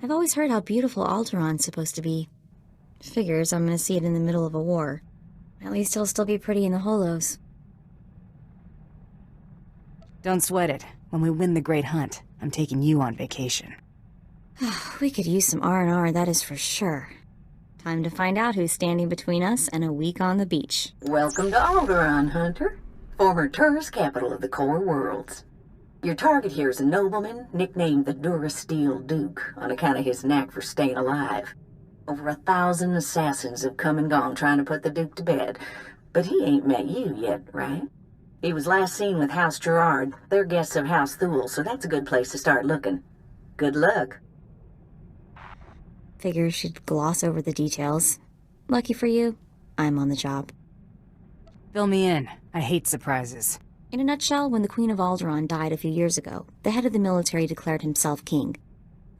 I've always heard how beautiful Alderaan's supposed to be. Figures I'm gonna see it in the middle of a war. At least it'll still be pretty in the Holos. Don't sweat it. When we win the Great Hunt, I'm taking you on vacation. We could use some R&R, that is for sure. Time to find out who's standing between us and a week on the beach. Welcome to Alderaan, Hunter. Former tourist capital of the core worlds. Your target here is a nobleman nicknamed the Durasteel Duke on account of his knack for staying alive. Over 1,000 assassins have come and gone trying to put the Duke to bed, but he ain't met you yet, right? He was last seen with House Gerard. They're guests of House Thule, so that's a good place to start looking. Good luck. Figures she'd gloss over the details. Lucky for you, I'm on the job. Fill me in. I hate surprises. In a nutshell, when the Queen of Alderaan died a few years ago, the head of the military declared himself king.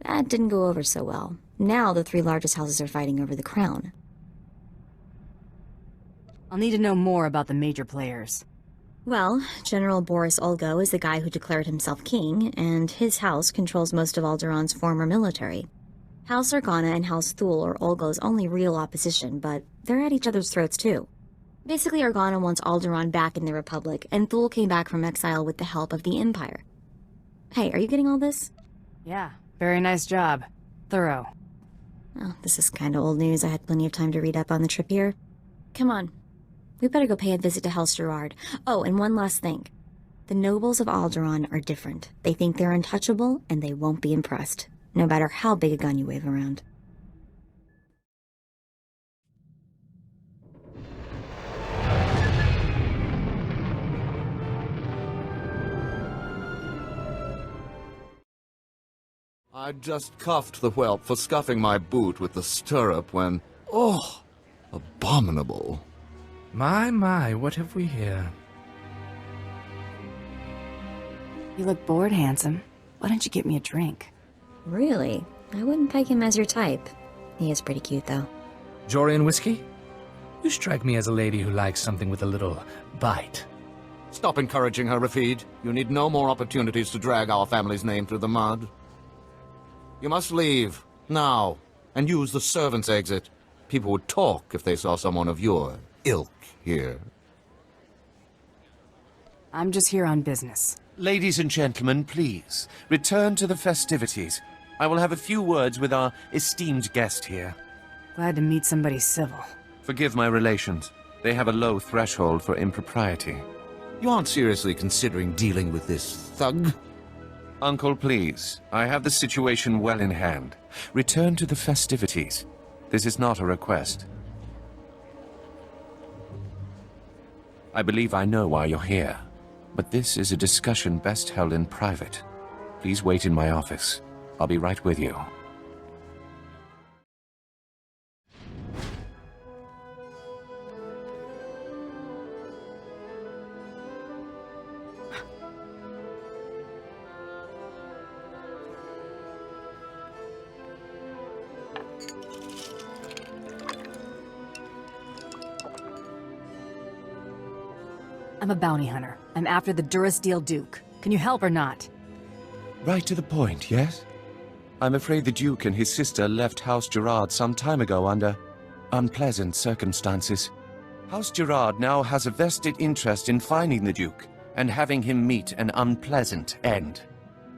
That didn't go over so well. Now the 3 largest houses are fighting over the crown. I'll need to know more about the major players. Well, General Boris Olgo is the guy who declared himself king, and his house controls most of Alderaan's former military. House Organa and House Thule are Olgo's only real opposition, but they're at each other's throats too. Basically, Organa wants Alderaan back in the Republic, and Thule came back from exile with the help of the Empire. Hey, are you getting all this? Yeah, very nice job. Thorough. Oh, this is kinda old news. I had plenty of time to read up on the trip here. Come on. We better go pay a visit to House Gerard. Oh, and one last thing. The nobles of Alderaan are different. They think they're untouchable, and they won't be impressed, no matter how big a gun you wave around. I just cuffed the whelp for scuffing my boot with the stirrup when... Oh, abominable. My, what have we here? You look bored, handsome. Why don't you get me a drink? Really? I wouldn't peg him as your type. He is pretty cute, though. Jorian whiskey? You strike me as a lady who likes something with a little bite. Stop encouraging her, Rafid. You need no more opportunities to drag our family's name through the mud. You must leave, now, and use the servants' exit. People would talk if they saw someone of your ilk here. I'm just here on business. Ladies and gentlemen, please, return to the festivities. I will have a few words with our esteemed guest here. Glad to meet somebody civil. Forgive my relations. They have a low threshold for impropriety. You aren't seriously considering dealing with this thug? Uncle, please. I have the situation well in hand. Return to the festivities. This is not a request. I believe I know why you're here, but this is a discussion best held in private. Please wait in my office. I'll be right with you. I'm a bounty hunter. I'm after the Durasteel Duke. Can you help or not? Right to the point, yes? I'm afraid the Duke and his sister left House Gerard some time ago under unpleasant circumstances. House Gerard now has a vested interest in finding the Duke and having him meet an unpleasant end.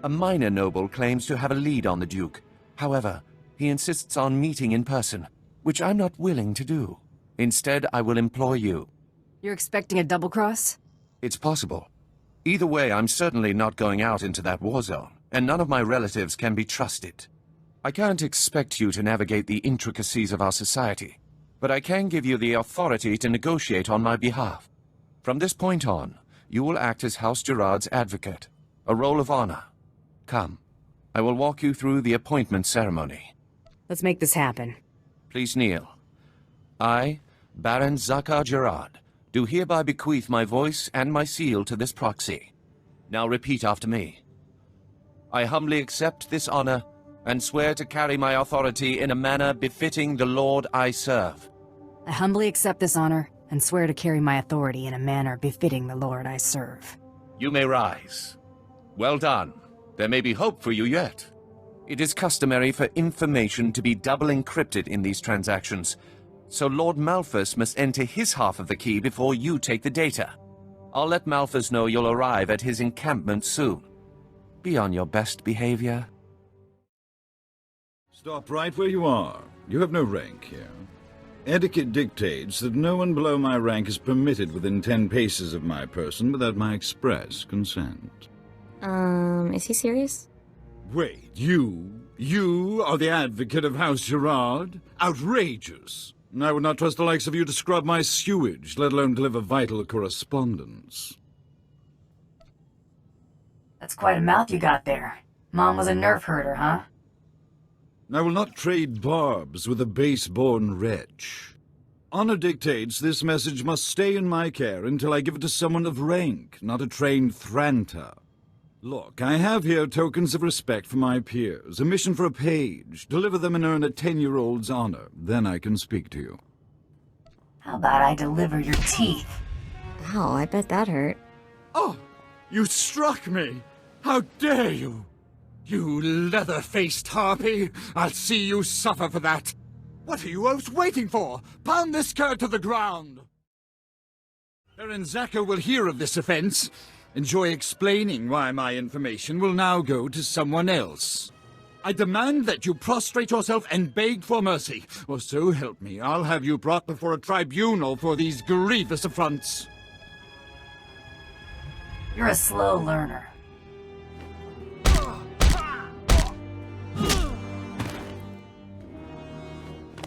A minor noble claims to have a lead on the Duke. However, he insists on meeting in person, which I'm not willing to do. Instead, I will employ you. You're expecting a double cross? It's possible. Either way, I'm certainly not going out into that war zone, and none of my relatives can be trusted. I can't expect you to navigate the intricacies of our society, but I can give you the authority to negotiate on my behalf. From this point on, you will act as House Gerard's advocate, a role of honor. Come, I will walk you through the appointment ceremony. Let's make this happen. Please kneel. I, Baron Zakar Gerard, do hereby bequeath my voice and my seal to this proxy. Now repeat after me. I humbly accept this honor and swear to carry my authority in a manner befitting the Lord I serve. I humbly accept this honor and swear to carry my authority in a manner befitting the Lord I serve. You may rise. Well done. There may be hope for you yet. It is customary for information to be double encrypted in these transactions, so Lord Malphus must enter his half of the key before you take the data. I'll let Malphus know you'll arrive at his encampment soon. Be on your best behavior. Stop right where you are. You have no rank here. Etiquette dictates that no one below my rank is permitted within 10 paces of my person without my express consent. Is he serious? Wait, you are the advocate of House Gerard? Outrageous! I would not trust the likes of you to scrub my sewage, let alone deliver vital correspondence. That's quite a mouth you got there. Mom was a nerf herder, huh? I will not trade barbs with a base-born wretch. Honor dictates this message must stay in my care until I give it to someone of rank, not a trained Thranta. Look, I have here tokens of respect for my peers, a mission for a page. Deliver them and earn a 10-year-old's honor. Then I can speak to you. How about I deliver your teeth? Ow, I bet that hurt. Oh! You struck me! How dare you! You leather-faced harpy! I'll see you suffer for that! What are you both waiting for? Pound this cur to the ground! Baron Zaka will hear of this offense. Enjoy explaining why my information will now go to someone else. I demand that you prostrate yourself and beg for mercy, or so help me, I'll have you brought before a tribunal for these grievous affronts. You're a slow learner.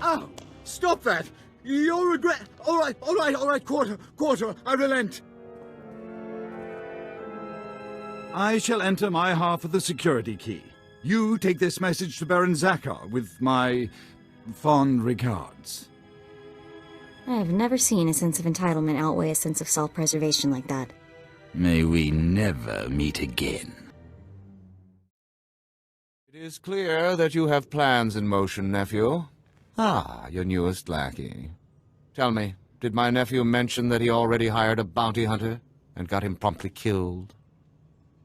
Ow! Stop that! You'll regret— All right, quarter, I relent. I shall enter my half of the security key. You take this message to Baron Zakar with my fond regards. I have never seen a sense of entitlement outweigh a sense of self-preservation like that. May we never meet again. It is clear that you have plans in motion, nephew. Ah, your newest lackey. Tell me, did my nephew mention that he already hired a bounty hunter and got him promptly killed?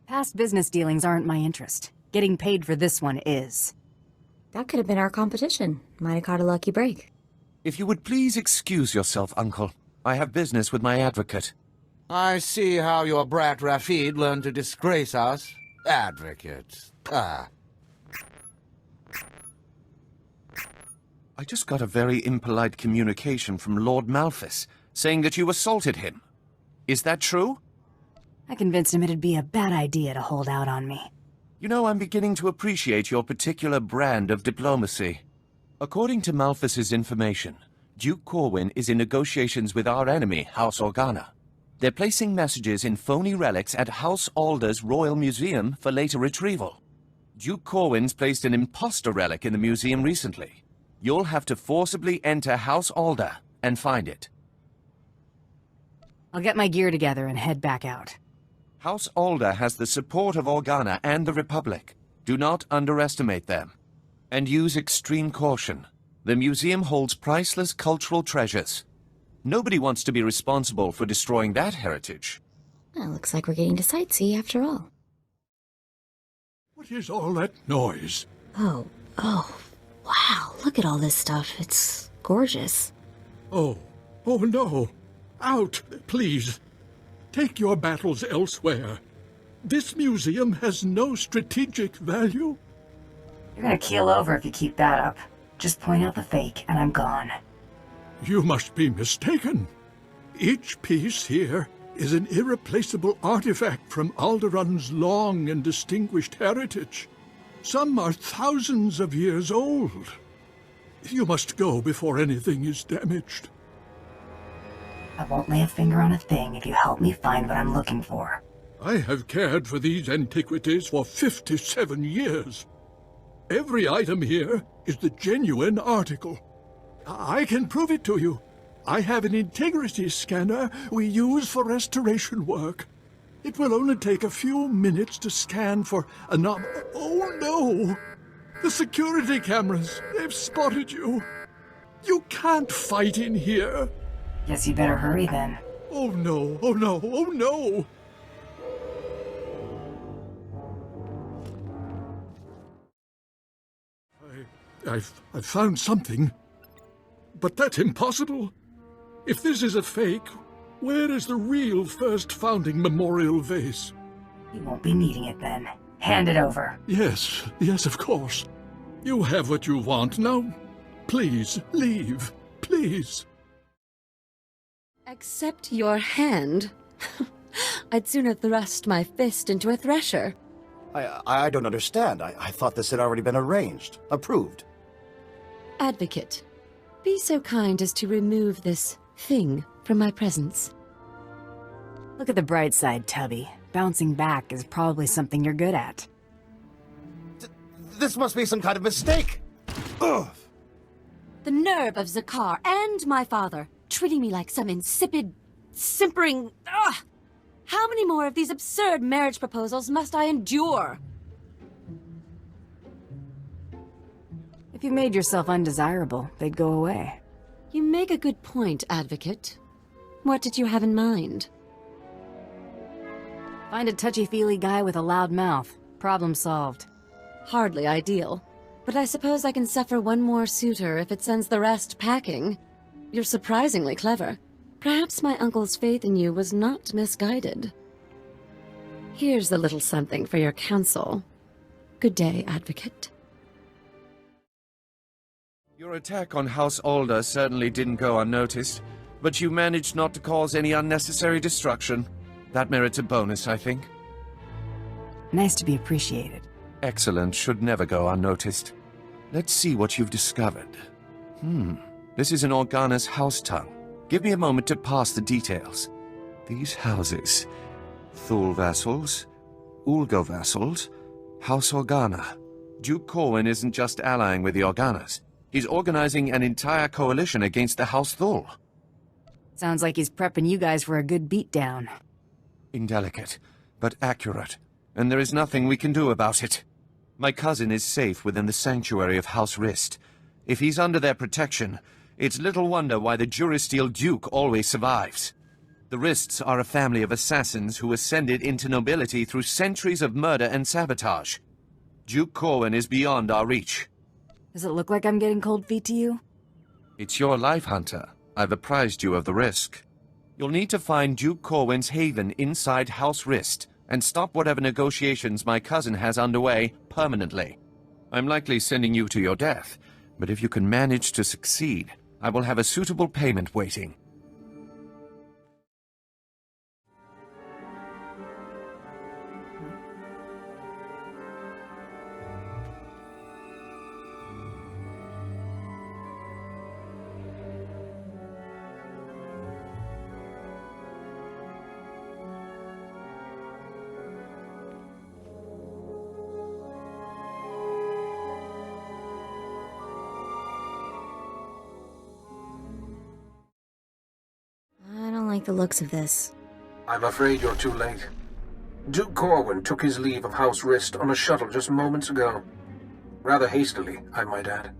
Past business dealings aren't my interest. Getting paid for this one is. That could have been our competition. Might have caught a lucky break. If you would please excuse yourself, Uncle. I have business with my advocate. I see how your brat Rafid learned to disgrace us. Advocate. Ah. I just got a very impolite communication from Lord Malphus, saying that you assaulted him. Is that true? I convinced him it'd be a bad idea to hold out on me. You know, I'm beginning to appreciate your particular brand of diplomacy. According to Malphus's information, Duke Corwin is in negotiations with our enemy, House Organa. They're placing messages in phony relics at House Alder's Royal Museum for later retrieval. Duke Corwin's placed an imposter relic in the museum recently. You'll have to forcibly enter House Alder and find it. I'll get my gear together and head back out. House Alder has the support of Organa and the Republic. Do not underestimate them. And use extreme caution. The museum holds priceless cultural treasures. Nobody wants to be responsible for destroying that heritage. Well, looks like we're getting to sightsee after all. What is all that noise? Oh, wow, look at all this stuff. It's gorgeous. Oh no. Out, please. Take your battles elsewhere. This museum has no strategic value. You're gonna keel over if you keep that up. Just point out the fake, and I'm gone. You must be mistaken. Each piece here is an irreplaceable artifact from Alderaan's long and distinguished heritage. Some are thousands of years old. You must go before anything is damaged. I won't lay a finger on a thing if you help me find what I'm looking for. I have cared for these antiquities for 57 years. Every item here is the genuine article. I can prove it to you. I have an integrity scanner we use for restoration work. It will only take a few minutes to scan for Oh no! The security cameras, they've spotted you. You can't fight in here. Guess you better hurry then. Oh no, oh no, oh no! I've found something. But that's impossible. If this is a fake, where is the real first founding memorial vase? You won't be needing it then. Hand it over. Yes, of course. You have what you want. Now, please, leave. Please. Accept your hand? I'd sooner thrust my fist into a thresher. I don't understand. I thought this had already been arranged. Approved. Advocate, be so kind as to remove this thing from my presence. Look at the bright side, Tubby. Bouncing back is probably something you're good at. This must be some kind of mistake! Ugh! The nerve of Zakar and my father, treating me like some insipid, simpering... Ugh! How many more of these absurd marriage proposals must I endure? If you made yourself undesirable, they'd go away. You make a good point, Advocate. What did you have in mind? Find a touchy-feely guy with a loud mouth. Problem solved. Hardly ideal. But I suppose I can suffer one more suitor if it sends the rest packing. You're surprisingly clever. Perhaps my uncle's faith in you was not misguided. Here's a little something for your counsel. Good day, Advocate. Your attack on House Alder certainly didn't go unnoticed, but you managed not to cause any unnecessary destruction. That merits a bonus, I think. Nice to be appreciated. Excellence should never go unnoticed. Let's see what you've discovered. This is an Organa's house tongue. Give me a moment to pass the details. These houses. Thule vassals, Ulgo vassals, House Organa. Duke Corwin isn't just allying with the Organas. He's organizing an entire coalition against the House Thule. Sounds like he's prepping you guys for a good beatdown. Indelicate, but accurate, and there is nothing we can do about it. My cousin is safe within the sanctuary of House Rist. If he's under their protection, it's little wonder why the Durasteel Duke always survives. The Rists are a family of assassins who ascended into nobility through centuries of murder and sabotage. Duke Corwin is beyond our reach. Does it look like I'm getting cold feet to you? It's your life, Hunter. I've apprised you of the risk. You'll need to find Duke Corwin's haven inside House Rist, and stop whatever negotiations my cousin has underway permanently. I'm likely sending you to your death, but if you can manage to succeed, I will have a suitable payment waiting. The looks of this. I'm afraid you're too late. Duke Corwin took his leave of House Rist on a shuttle just moments ago. Rather hastily, I might add.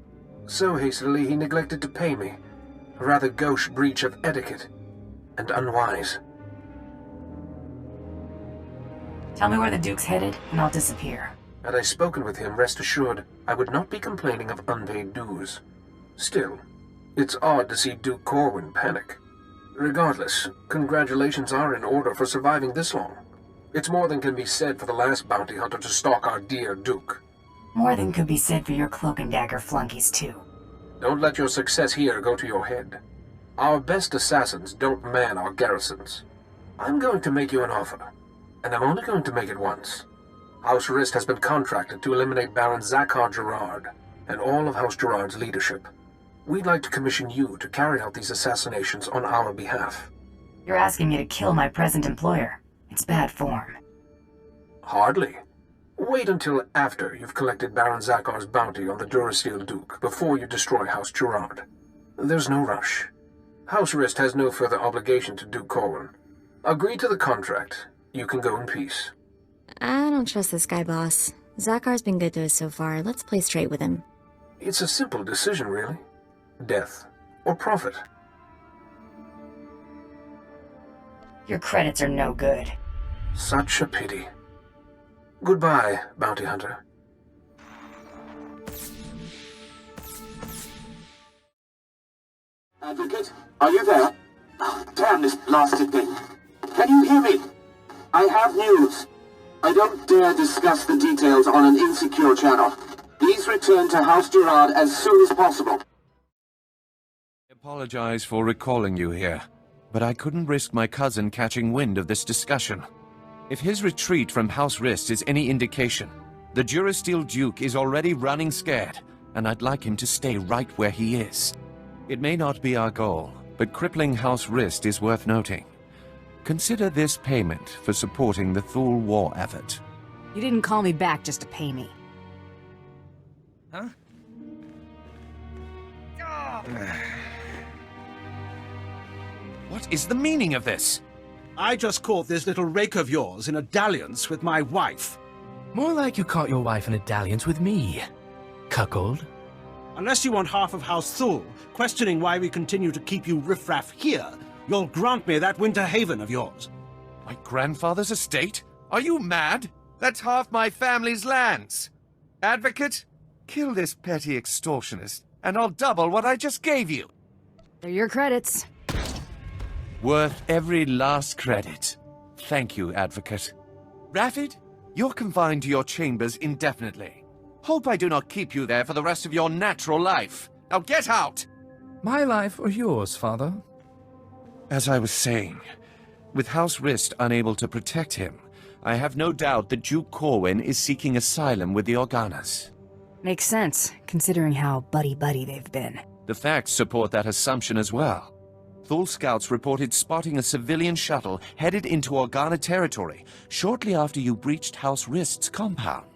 So hastily he neglected to pay me. A rather gauche breach of etiquette. And unwise. Tell me where the Duke's headed, and I'll disappear. Had I spoken with him, rest assured, I would not be complaining of unpaid dues. Still, it's odd to see Duke Corwin panic. Regardless, congratulations are in order for surviving this long. It's more than can be said for the last bounty hunter to stalk our dear Duke. More than could be said for your cloak and dagger flunkies, too. Don't let your success here go to your head. Our best assassins don't man our garrisons. I'm going to make you an offer, and I'm only going to make it once. House Rist has been contracted to eliminate Baron Zakar Gerard and all of House Gerard's leadership. We'd like to commission you to carry out these assassinations on our behalf. You're asking me to kill my present employer. It's bad form. Hardly. Wait until after you've collected Baron Zakar's bounty on the Durasteel Duke before you destroy House Gerard. There's no rush. House Rist has no further obligation to Duke Corwin. Agree to the contract. You can go in peace. I don't trust this guy, boss. Zakar's been good to us so far. Let's play straight with him. It's a simple decision, really. Death or profit. Your credits are no good. Such a pity. Goodbye, bounty hunter. Advocate, are you there? Oh, damn this blasted thing. Can you hear me? I have news. I don't dare discuss the details on an insecure channel. Please return to House Gerard as soon as possible. I apologize for recalling you here, but I couldn't risk my cousin catching wind of this discussion. If his retreat from House Rist is any indication, the Durasteel Duke is already running scared, and I'd like him to stay right where he is. It may not be our goal, but crippling House Rist is worth noting. Consider this payment for supporting the Thule war effort. You didn't call me back just to pay me. Huh? What is the meaning of this? I just caught this little rake of yours in a dalliance with my wife. More like you caught your wife in a dalliance with me, cuckold. Unless you want half of House Thule questioning why we continue to keep you riffraff here, you'll grant me that winter haven of yours. My grandfather's estate? Are you mad? That's half my family's lands. Advocate, kill this petty extortionist, and I'll double what I just gave you. They're your credits. Worth every last credit. Thank you, Advocate. Rapid, you're confined to your chambers indefinitely. Hope I do not keep you there for the rest of your natural life. Now get out! My life or yours, father? As I was saying, with House Rist unable to protect him, I have no doubt that Duke Corwin is seeking asylum with the Organas. Makes sense, considering how buddy-buddy they've been. The facts support that assumption as well. Thule scouts reported spotting a civilian shuttle headed into Organa territory shortly after you breached House Rist's compound.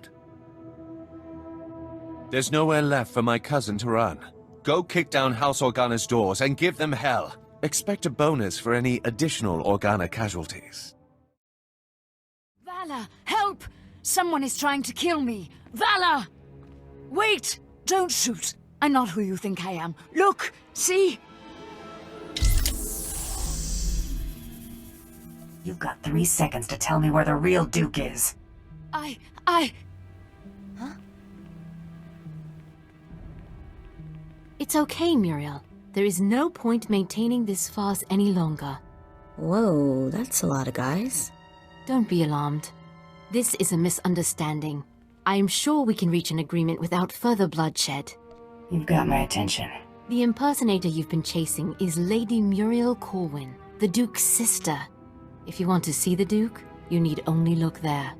There's nowhere left for my cousin to run. Go kick down House Organa's doors and give them hell. Expect a bonus for any additional Organa casualties. Vala, help! Someone is trying to kill me. Vala! Wait! Don't shoot. I'm not who you think I am. Look! See? You've got 3 seconds to tell me where the real Duke is. Huh? It's okay, Muriel. There is no point maintaining this farce any longer. Whoa, that's a lot of guys. Don't be alarmed. This is a misunderstanding. I am sure we can reach an agreement without further bloodshed. You've got my attention. The impersonator you've been chasing is Lady Muriel Corwin, the Duke's sister. If you want to see the Duke, you need only look there.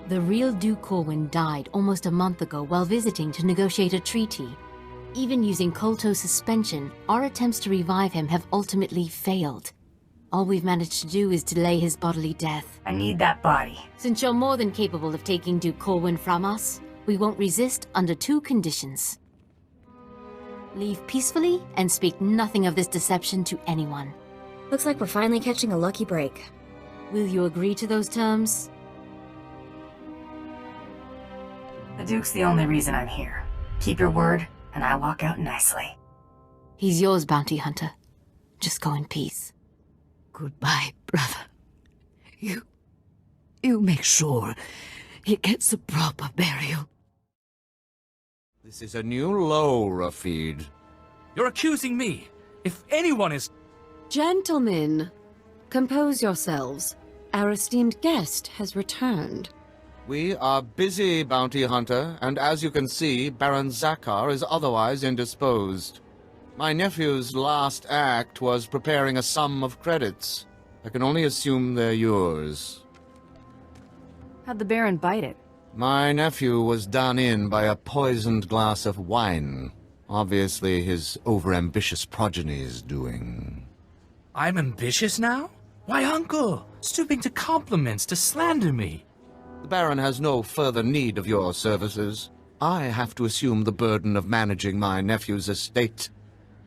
The real Duke Corwin died almost a month ago while visiting to negotiate a treaty. Even using Kolto suspension, our attempts to revive him have ultimately failed. All we've managed to do is delay his bodily death. I need that body. Since you're more than capable of taking Duke Corwin from us, we won't resist under 2 conditions. Leave peacefully and speak nothing of this deception to anyone. Looks like we're finally catching a lucky break. Will you agree to those terms? The Duke's the only reason I'm here. Keep your word, and I walk out nicely. He's yours, bounty hunter. Just go in peace. Goodbye, brother. You make sure he gets a proper burial. This is a new low, Rafid. You're accusing me. If anyone is... Gentlemen, compose yourselves. Our esteemed guest has returned. We are busy, bounty hunter, and as you can see, Baron Zakar is otherwise indisposed. My nephew's last act was preparing a sum of credits. I can only assume they're yours. How'd the Baron bite it? My nephew was done in by a poisoned glass of wine. Obviously his overambitious progeny's doing. I'm ambitious now? Why, uncle? Stooping to compliments, to slander me. The Baron has no further need of your services. I have to assume the burden of managing my nephew's estate.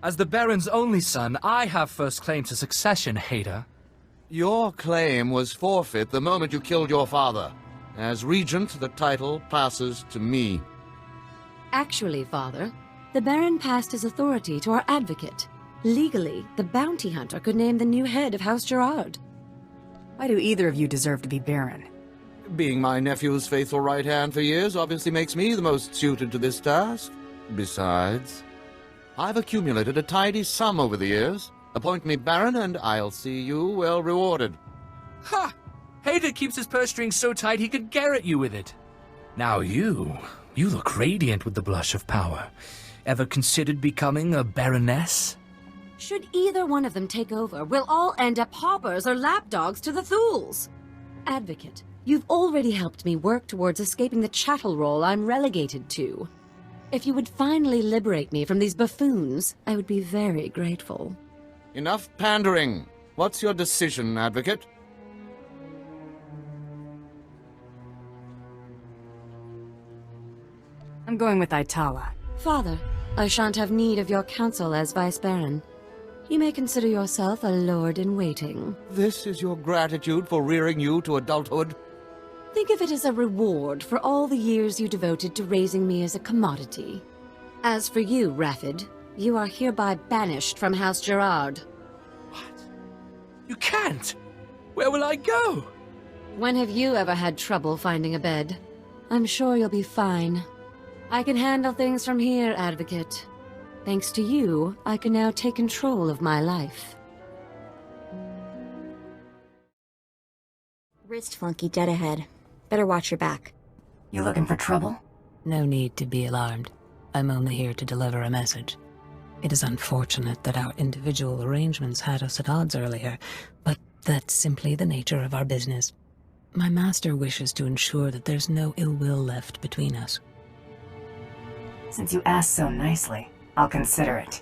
As the Baron's only son, I have first claim to succession, hater. Your claim was forfeit the moment you killed your father. As regent, the title passes to me. Actually, Father, the Baron passed his authority to our advocate. Legally, the bounty hunter could name the new head of House Gerard. Why do either of you deserve to be Baron? Being my nephew's faithful right hand for years obviously makes me the most suited to this task. Besides... I've accumulated a tidy sum over the years. Appoint me Baron, and I'll see you well rewarded. Ha! Hader keeps his purse strings so tight he could garrote you with it. Now you look radiant with the blush of power. Ever considered becoming a baroness? Should either one of them take over, we'll all end up hoppers or lapdogs to the Thools. Advocate, you've already helped me work towards escaping the chattel role I'm relegated to. If you would finally liberate me from these buffoons, I would be very grateful. Enough pandering. What's your decision, Advocate? I'm going with Itala. Father, I shan't have need of your counsel as Vice Baron. You may consider yourself a lord-in-waiting. This is your gratitude for rearing you to adulthood? Think of it as a reward for all the years you devoted to raising me as a commodity. As for you, Raffid, you are hereby banished from House Gerard. What? You can't! Where will I go? When have you ever had trouble finding a bed? I'm sure you'll be fine. I can handle things from here, Advocate. Thanks to you, I can now take control of my life. Wrist flunky dead ahead. Better watch your back. You looking for trouble? No need to be alarmed. I'm only here to deliver a message. It is unfortunate that our individual arrangements had us at odds earlier, but that's simply the nature of our business. My master wishes to ensure that there's no ill will left between us. Since you asked so nicely, I'll consider it.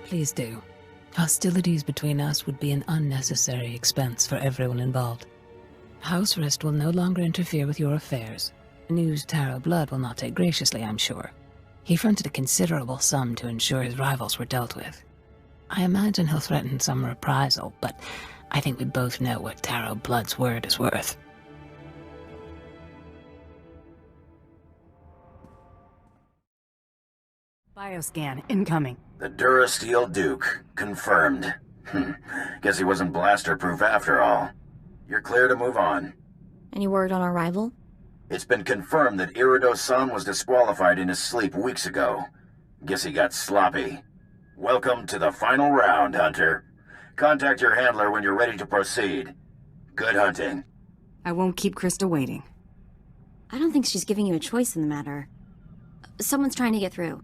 Please do. Hostilities between us would be an unnecessary expense for everyone involved. House Rest will no longer interfere with your affairs. News Taro Blood will not take graciously, I'm sure. He fronted a considerable sum to ensure his rivals were dealt with. I imagine he'll threaten some reprisal, but I think we both know what Taro Blood's word is worth. Bioscan incoming. The Durasteel Duke. Confirmed. Guess he wasn't blaster-proof after all. You're clear to move on. Any word on our rival? It's been confirmed that Irido-san was disqualified in his sleep weeks ago. Guess he got sloppy. Welcome to the final round, Hunter. Contact your handler when you're ready to proceed. Good hunting. I won't keep Krista waiting. I don't think she's giving you a choice in the matter. Someone's trying to get through.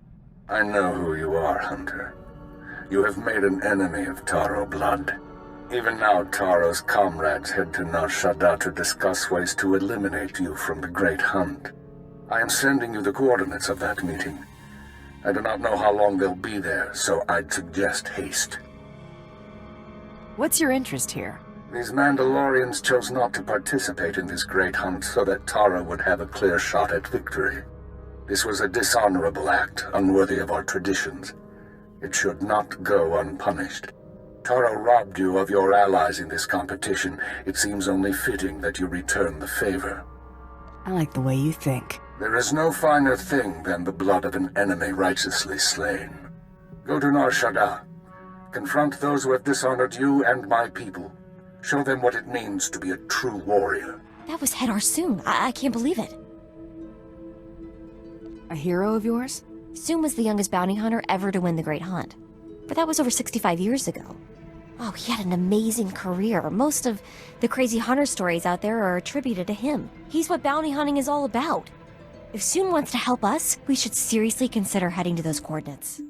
I know who you are, Hunter. You have made an enemy of Taro Blood. Even now, Taro's comrades head to Nar Shaddaa to discuss ways to eliminate you from the Great Hunt. I am sending you the coordinates of that meeting. I do not know how long they'll be there, so I'd suggest haste. What's your interest here? These Mandalorians chose not to participate in this Great Hunt so that Taro would have a clear shot at victory. This was a dishonorable act, unworthy of our traditions. It should not go unpunished. Taro robbed you of your allies in this competition. It seems only fitting that you return the favor. I like the way you think. There is no finer thing than the blood of an enemy righteously slain. Go to Nar Shaddaa. Confront those who have dishonored you and my people. Show them what it means to be a true warrior. That was Head Arsoon. I can't believe it. A hero of yours? Soon was the youngest bounty hunter ever to win the Great Hunt. But that was over 65 years ago. Oh, he had an amazing career. Most of the crazy hunter stories out there are attributed to him. He's what bounty hunting is all about. If Soon wants to help us, we should seriously consider heading to those coordinates.